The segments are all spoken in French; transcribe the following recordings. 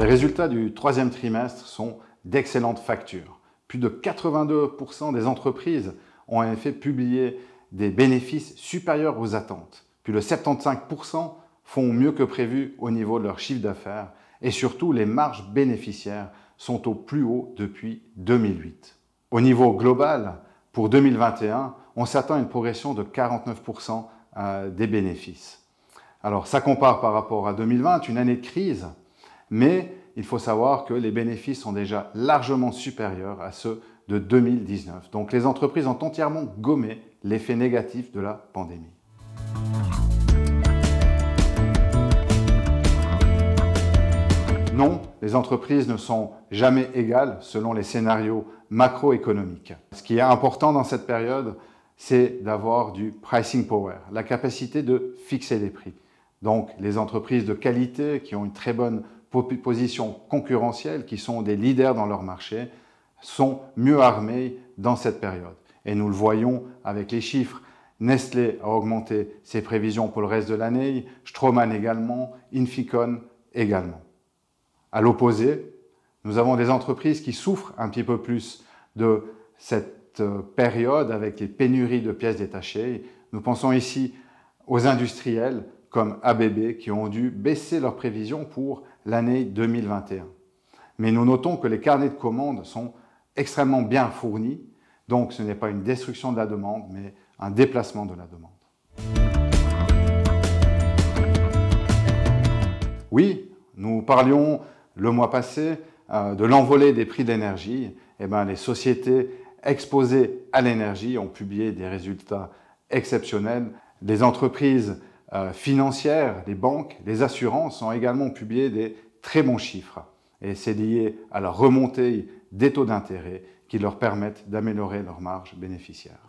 les résultats du troisième trimestre sont d'excellentes factures. Plus de 82% des entreprises ont en effet publié des bénéfices supérieurs aux attentes. Plus de 75% font mieux que prévu au niveau de leur chiffre d'affaires et surtout les marges bénéficiaires sont au plus haut depuis 2008. Au niveau global, pour 2021, on s'attend à une progression de 49% des bénéfices. Alors ça compare par rapport à 2020, une année de crise, mais il faut savoir que les bénéfices sont déjà largement supérieurs à ceux de 2019. Donc les entreprises ont entièrement gommé l'effet négatif de la pandémie. Non, les entreprises ne sont jamais égales selon les scénarios macroéconomiques. Ce qui est important dans cette période, c'est d'avoir du pricing power, la capacité de fixer les prix. Donc les entreprises de qualité qui ont une très bonne position concurrentielle, qui sont des leaders dans leur marché, sont mieux armées dans cette période. Et nous le voyons avec les chiffres. Nestlé a augmenté ses prévisions pour le reste de l'année, Straumann également, Inficon également. À l'opposé, nous avons des entreprises qui souffrent un petit peu plus de cette période avec les pénuries de pièces détachées. Nous pensons ici aux industriels comme ABB qui ont dû baisser leurs prévisions pour l'année 2021. Mais nous notons que les carnets de commandes sont extrêmement bien fournis, donc ce n'est pas une destruction de la demande, mais un déplacement de la demande. Oui, nous parlions le mois passé de l'envolée des prix de l'énergie. Les sociétés exposées à l'énergie ont publié des résultats exceptionnels. Les entreprises financières, les banques, les assurances ont également publié des très bons chiffres. Et c'est lié à la remontée des taux d'intérêt qui leur permettent d'améliorer leurs marges bénéficiaires.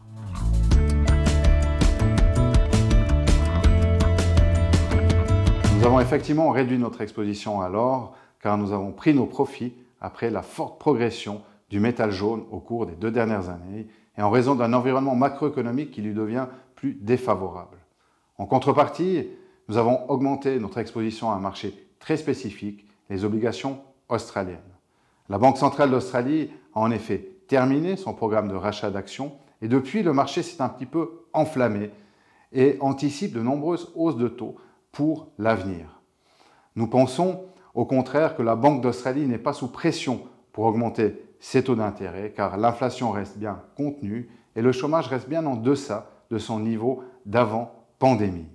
Nous avons effectivement réduit notre exposition à l'or car nous avons pris nos profits après la forte progression du métal jaune au cours des 2 dernières années et en raison d'un environnement macroéconomique qui lui devient plus défavorable. En contrepartie, nous avons augmenté notre exposition à un marché très spécifique, les obligations australiennes. La Banque centrale d'Australie a en effet terminé son programme de rachat d'actions et depuis, le marché s'est un petit peu enflammé et anticipe de nombreuses hausses de taux pour l'avenir. Nous pensons au contraire que la Banque d'Australie n'est pas sous pression pour augmenter ses taux d'intérêt car l'inflation reste bien contenue et le chômage reste bien en deçà de son niveau d'avant pandémie.